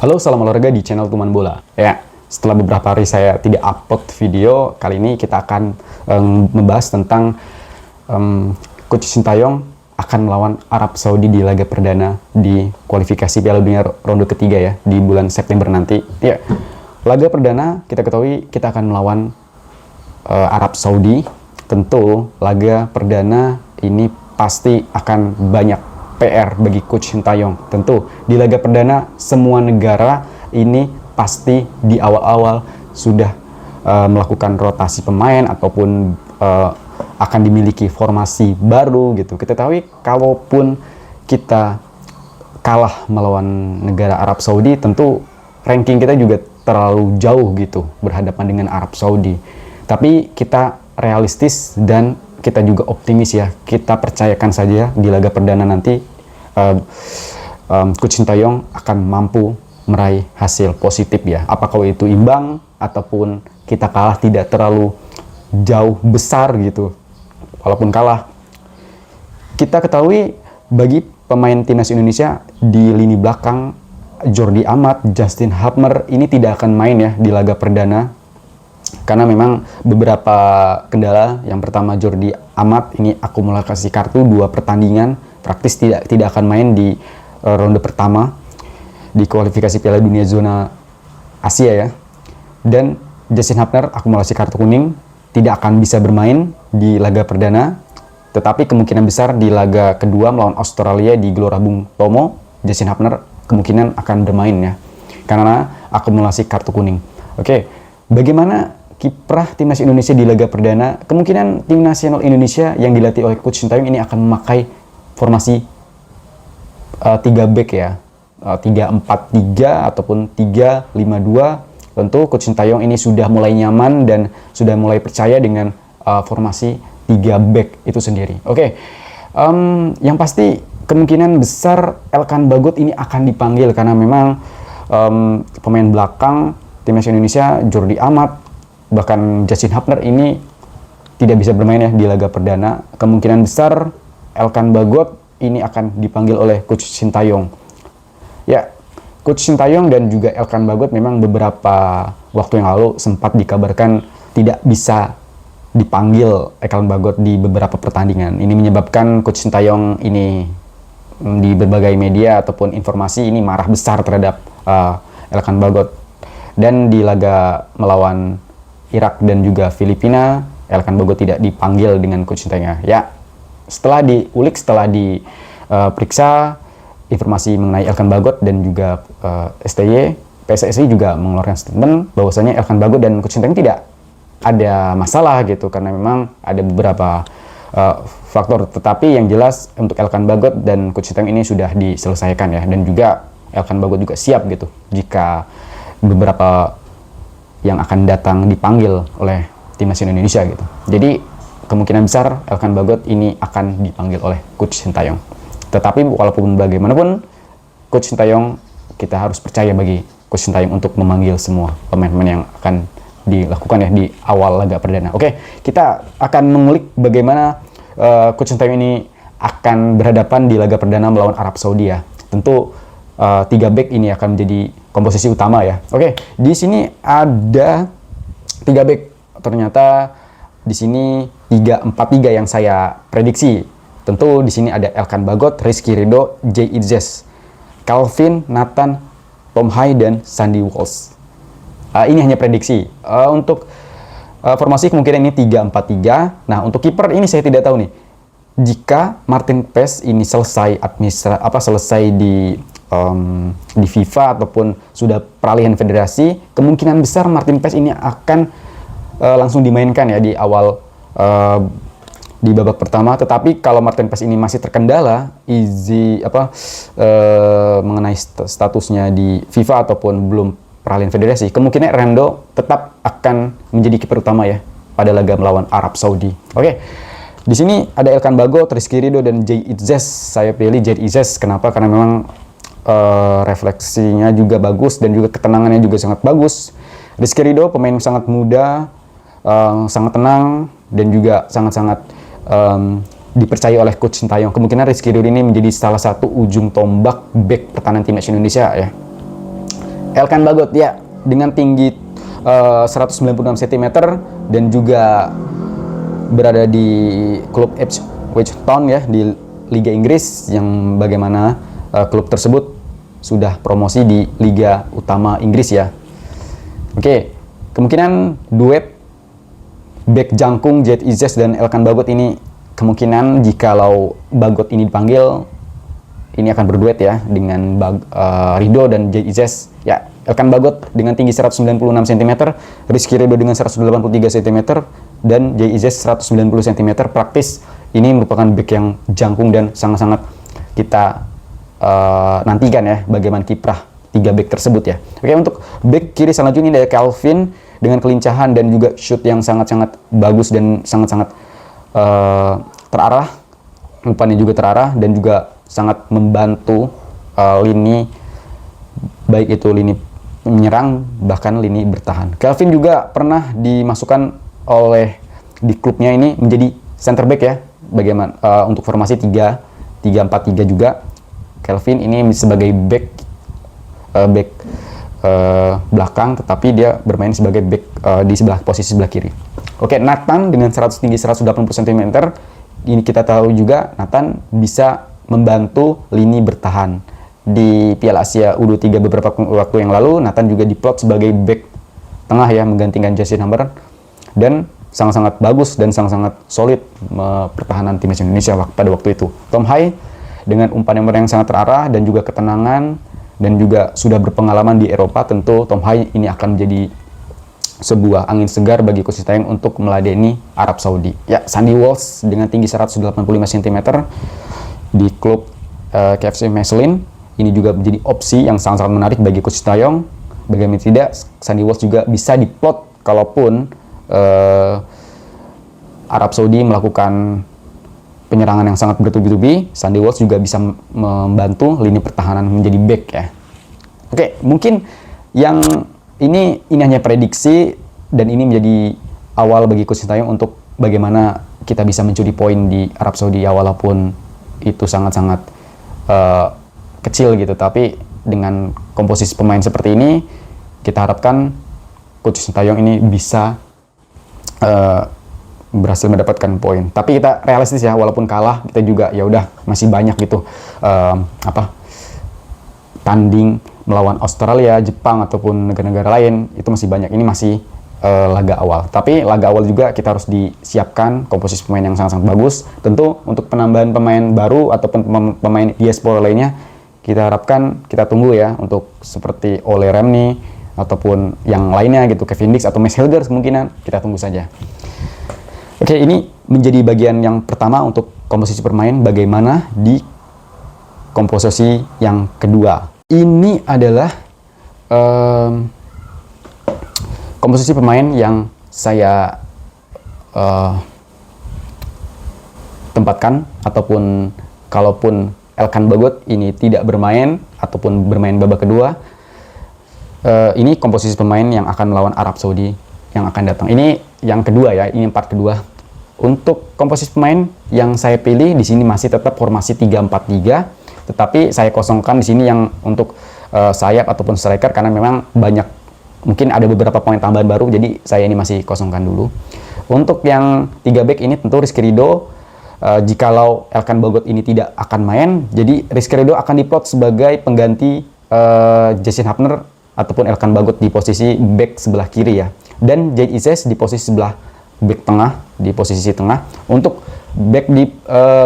Halo, salam olahraga di channel Tuman Bola. Ya, setelah beberapa hari saya tidak upload video, kali ini kita akan membahas tentang Coach Sintayong akan melawan Arab Saudi di laga perdana di kualifikasi Piala Dunia ronde ketiga ya, di bulan September nanti. Ya, laga perdana kita ketahui kita akan melawan Arab Saudi. Tentu laga perdana ini pasti akan banyak PR bagi Coach Sintayong. Tentu di laga perdana semua negara ini pasti di awal-awal sudah melakukan rotasi pemain ataupun akan dimiliki formasi baru gitu. Kita tahu kalaupun kita kalah melawan negara Arab Saudi, tentu ranking kita juga terlalu jauh gitu berhadapan dengan Arab Saudi. Tapi kita realistis dan kita juga optimis ya. Kita percayakan saja di laga perdana nanti Coach Sintayong akan mampu meraih hasil positif ya. Apakah itu imbang ataupun kita kalah tidak terlalu jauh besar gitu. Walaupun kalah, kita ketahui bagi pemain timnas Indonesia di lini belakang Jordi Amat, Justin Hapner ini tidak akan main ya di laga perdana. Karena memang beberapa kendala. Yang pertama, Jordi Amat ini akumulasi kartu 2 pertandingan, praktis tidak akan main di ronde pertama di kualifikasi Piala Dunia zona Asia ya. Dan Justin Hapner akumulasi kartu kuning, tidak akan bisa bermain di laga perdana. Tetapi kemungkinan besar di laga kedua melawan Australia di Gelora Bung Tomo, Justin Hapner kemungkinan akan bermain ya, karena akumulasi kartu kuning. Oke, bagaimana kiprah timnas Indonesia di laga perdana? Kemungkinan tim nasional Indonesia yang dilatih oleh Coach Sintayong ini akan memakai formasi 3 back ya, 3-4-3 ataupun 3-5-2. Tentu Coach Sintayong ini sudah mulai nyaman dan sudah mulai percaya dengan formasi 3 back itu sendiri. Oke, yang pasti kemungkinan besar Elkan Bagot ini akan dipanggil karena memang pemain belakang timnas Indonesia Jordi Amat bahkan Justin Hapner ini tidak bisa bermain ya di laga perdana. Kemungkinan besar Elkan Bagot ini akan dipanggil oleh Coach Sintayong. Ya, Coach Sintayong dan juga Elkan Bagot memang beberapa waktu yang lalu sempat dikabarkan tidak bisa dipanggil Elkan Bagot di beberapa pertandingan. Ini menyebabkan Coach Sintayong ini di berbagai media ataupun informasi ini marah besar terhadap Elkan Bagot. Dan di laga melawan Irak dan juga Filipina, Elkan Bagot tidak dipanggil dengan Coach Sintayong. Ya, setelah diulik, setelah diperiksa informasi mengenai Elkan Bagot dan juga STY, PSSI juga mengeluarkan statement bahwasanya Elkan Bagot dan Coach Sintayong tidak ada masalah gitu, karena memang ada beberapa faktor. Tetapi yang jelas untuk Elkan Bagot dan Coach Sintayong ini sudah diselesaikan ya, dan juga Elkan Bagot juga siap gitu jika beberapa yang akan datang dipanggil oleh timnas Indonesia gitu. Jadi kemungkinan besar Elkan Bagot ini akan dipanggil oleh Coach Sintayong. Tetapi walaupun bagaimanapun Coach Sintayong, kita harus percaya bagi Coach Sintayong untuk memanggil semua pemain-pemain yang akan dilakukan ya di awal laga perdana. Oke, kita akan mengulik bagaimana Coach Sintayong ini akan berhadapan di laga perdana melawan Arab Saudi ya. Tentu 3 back ini akan menjadi komposisi utama ya. Oke, di sini ada 3 back. Ternyata di sini 3-4-3 yang saya prediksi. Tentu di sini ada Elkan Bagot, Rizky Ridho, Jay Itzes, Calvin, Nathan, Tom Hai, dan Sandy Walsh. Ini hanya prediksi. Untuk formasi kemungkinan ini 3-4-3. Nah, untuk kiper ini saya tidak tahu nih. Jika Martin Paes ini selesai selesai di FIFA ataupun sudah peralihan federasi, kemungkinan besar Martin Paes ini akan langsung dimainkan ya di awal di babak pertama. Tetapi kalau Martin Paes ini masih terkendala mengenai statusnya di FIFA ataupun belum peralihan federasi, kemungkinan Rando tetap akan menjadi kiper utama ya pada laga melawan Arab Saudi. Oke. Di sini ada Elkan Bagot, Rizky Ridho, dan Jay Itzes. Saya pilih Jay Itzes. Kenapa? Karena memang refleksinya juga bagus dan juga ketenangannya juga sangat bagus. Rizky Ridho pemain sangat muda, sangat tenang dan juga sangat-sangat dipercaya oleh Coach Sintayong. Kemungkinan Rizky Ridho ini menjadi salah satu ujung tombak bek pertahanan timnas Indonesia ya. Elkan Bagot ya, dengan tinggi 196 cm dan juga berada di klub Ipswich Town ya di Liga Inggris, yang bagaimana klub tersebut sudah promosi di Liga Utama Inggris ya. Oke, kemungkinan duet bek jangkung Jay Izzez dan Elkan Bagot ini, kemungkinan jikalau Bagot ini dipanggil, ini akan berduet ya dengan Ridho dan Jay Izzez ya. Elkan Bagot dengan tinggi 196 cm, Rizky Ridho dengan 183 cm, dan Jay Izzez 190 cm. Praktis ini merupakan bek yang jangkung dan sangat-sangat kita nantikan ya bagaimana kiprah 3 bek tersebut ya. Oke, untuk bek kiri selanjutnya ini ada Calvin dengan kelincahan dan juga shoot yang sangat-sangat bagus dan sangat-sangat terarah, umpannya juga terarah dan juga sangat membantu lini, baik itu lini menyerang bahkan lini bertahan. Calvin juga pernah dimasukkan oleh di klubnya ini menjadi center back ya, bagaimana untuk formasi 3-4-3 juga. Calvin ini sebagai back belakang, tetapi dia bermain sebagai back di posisi sebelah kiri. Oke, Nathan dengan tinggi 180 cm, ini kita tahu juga Nathan bisa membantu lini bertahan. Di Piala Asia U23 beberapa waktu yang lalu, Nathan juga diplot sebagai back tengah ya, menggantikan Jesse Number, dan sangat-sangat bagus dan sangat-sangat solid pertahanan timnas Indonesia pada waktu itu. Tom Hai dengan umpan yang sangat terarah dan juga ketenangan dan juga sudah berpengalaman di Eropa, tentu Tom Hai ini akan menjadi sebuah angin segar bagi Coach Sintayong untuk meladeni Arab Saudi. Ya, Sandy Walsh dengan tinggi 185 cm di klub KFC Mechelen, ini juga menjadi opsi yang sangat-sangat menarik bagi Coach Sintayong. Bagaimana tidak, Sandy Walsh juga bisa diplot kalaupun Arab Saudi melakukan penyerangan yang sangat bertubi-tubi. Sandy Walsh juga bisa membantu lini pertahanan menjadi back ya. Oke, mungkin yang ini hanya prediksi dan ini menjadi awal bagi Coach Sintayong untuk bagaimana kita bisa mencuri poin di Arab Saudi ya, walaupun itu sangat-sangat kecil gitu, tapi dengan komposisi pemain seperti ini kita harapkan Coach Sintayong ini bisa berhasil mendapatkan poin. Tapi kita realistis ya, walaupun kalah kita juga ya udah masih banyak gitu tanding melawan Australia, Jepang ataupun negara-negara lain, itu masih banyak. Ini masih laga awal. Tapi laga awal juga kita harus disiapkan komposisi pemain yang sangat-sangat bagus. Tentu untuk penambahan pemain baru ataupun pemain diaspora lainnya, kita harapkan, kita tunggu ya, untuk seperti Ole Remni ataupun yang lainnya gitu, Kevin Dix atau Max Hilgers, kemungkinan kita tunggu saja. Oke, ini menjadi bagian yang pertama untuk komposisi pemain. Bagaimana di komposisi yang kedua? Ini adalah komposisi pemain yang saya tempatkan, ataupun kalaupun Elkan Bagot ini tidak bermain ataupun bermain babak kedua, ini komposisi pemain yang akan melawan Arab Saudi yang akan datang. Ini yang kedua ya, ini part kedua. Untuk komposisi pemain yang saya pilih di sini masih tetap formasi 3-4-3, tetapi saya kosongkan di sini yang untuk sayap ataupun striker karena memang banyak, mungkin ada beberapa pemain tambahan baru, jadi saya ini masih kosongkan dulu. Untuk yang 3 back ini tentu Rizky Ridho, jikalau Elkan Bagot ini tidak akan main, jadi Rizky Ridho akan diplot sebagai pengganti Jason Hapner ataupun Elkan Bagot di posisi back sebelah kiri ya, dan Jay Izzez di posisi sebelah back tengah, di posisi tengah. Untuk back di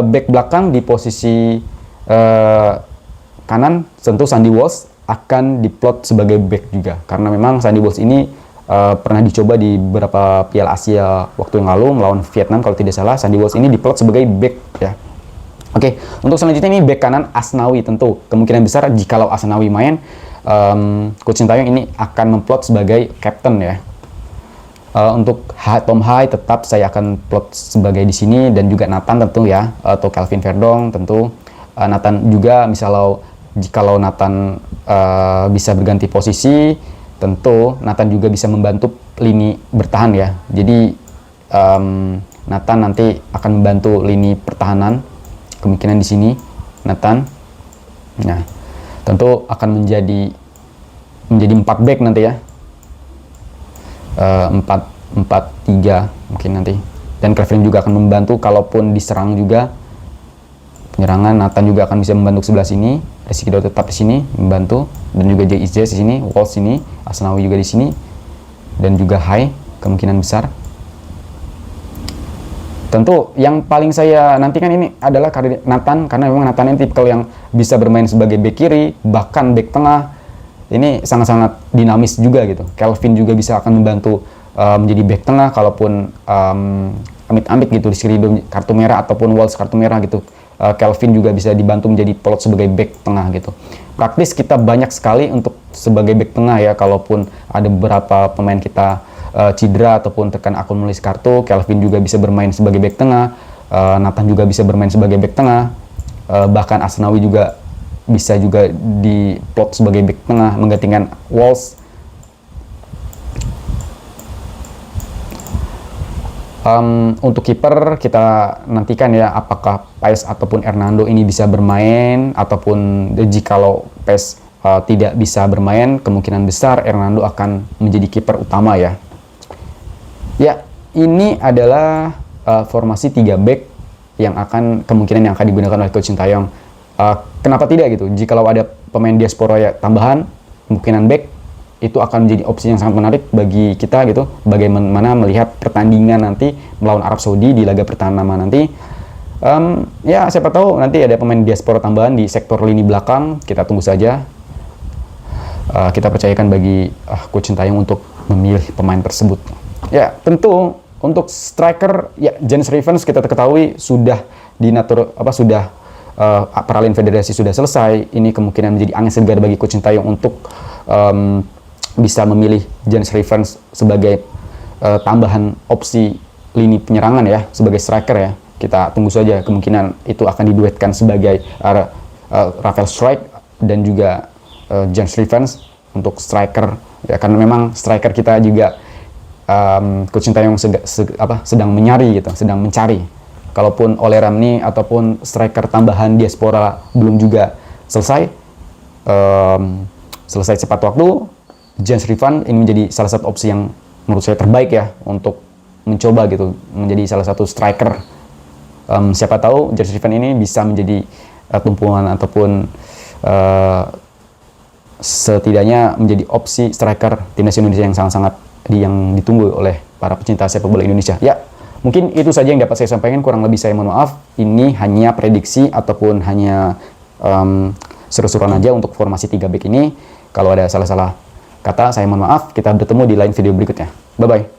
back belakang di posisi kanan, tentu Sandy Walsh akan diplot sebagai back juga, karena memang Sandy Walsh ini pernah dicoba di beberapa Piala Asia waktu yang lalu melawan Vietnam kalau tidak salah. Sandy Walsh ini diplot sebagai back ya. Oke, untuk selanjutnya ini back kanan Asnawi. Tentu kemungkinan besar jikalau Asnawi main, Coach Sintayong ini akan memplot sebagai captain ya. Untuk Tom Hai tetap saya akan plot sebagai di sini, dan juga Nathan tentu ya, atau Calvin Verdong tentu. Nathan juga jikalau Nathan bisa berganti posisi, tentu Nathan juga bisa membantu lini bertahan ya. Jadi Nathan nanti akan membantu lini pertahanan, kemungkinan di sini Nathan. Nah, tentu akan menjadi menjadi 4 back nanti ya. 4-4-3 mungkin nanti. Dan Calvin juga akan membantu kalaupun diserang juga penyerangan. Nathan juga akan bisa membantu sebelah sini. Rizky Ridho tetap di sini membantu, dan juga Jay Izz di sini, Walls sini, Asnawi juga di sini, dan juga Hai kemungkinan besar. Tentu yang paling saya nantikan ini adalah karir Nathan, karena memang Nathan ini tipikal yang bisa bermain sebagai back kiri, bahkan back tengah. Ini sangat-sangat dinamis juga gitu. Calvin juga bisa akan membantu menjadi back tengah, kalaupun amit-amit gitu Rizky Ridho kartu merah ataupun Walls kartu merah gitu. Calvin juga bisa dibantu menjadi plot sebagai back tengah gitu. Praktis kita banyak sekali untuk sebagai back tengah ya, kalaupun ada beberapa pemain kita cedera ataupun terkena akumulasi kartu, Calvin juga bisa bermain sebagai back tengah, Nathan juga bisa bermain sebagai back tengah, bahkan Asnawi juga bisa juga diplot sebagai back tengah menggantikan Walls. Untuk kiper kita nantikan ya, apakah Paes ataupun Hernando ini bisa bermain, ataupun jikalau Paes tidak bisa bermain, kemungkinan besar Hernando akan menjadi kiper utama ya. Ya, ini adalah formasi 3 back yang akan kemungkinan yang akan digunakan oleh Coach Sintayong. Kenapa tidak gitu? Jikalau ada pemain diaspora ya tambahan, kemungkinan back itu akan menjadi opsi yang sangat menarik bagi kita gitu, bagaimana melihat pertandingan nanti melawan Arab Saudi di laga pertama nanti. Ya siapa tahu nanti ada pemain diaspora tambahan di sektor lini belakang, kita tunggu saja. Kita percayakan bagi Coach Sintayong untuk memilih pemain tersebut. Ya tentu untuk striker ya, Giants Revenge kita ketahui sudah Peralihan federasi sudah selesai. Ini kemungkinan menjadi angin segar bagi Coach Sintayong untuk bisa memilih Giants Revenge sebagai tambahan opsi lini penyerangan ya, sebagai striker ya. Kita tunggu saja, kemungkinan itu akan diduetkan sebagai Rafael Strike dan juga Giants Revenge untuk striker ya, karena memang striker kita juga Coach Sintayong sedang mencari. Kalaupun oleh Ramni ataupun striker tambahan diaspora belum juga selesai cepat waktu, Giants Revenge ini menjadi salah satu opsi yang menurut saya terbaik ya untuk mencoba gitu menjadi salah satu striker. Siapa tahu Giants Revenge ini bisa menjadi tumpuan ataupun setidaknya menjadi opsi striker timnas Indonesia yang sangat-sangat yang ditunggu oleh para pecinta sepak bola Indonesia. Ya, mungkin itu saja yang dapat saya sampaikan. Kurang lebih saya mohon maaf. Ini hanya prediksi ataupun hanya seru-seruan aja untuk formasi 3 back ini. Kalau ada salah-salah kata, saya mohon maaf. Kita bertemu di lain video berikutnya. Bye-bye.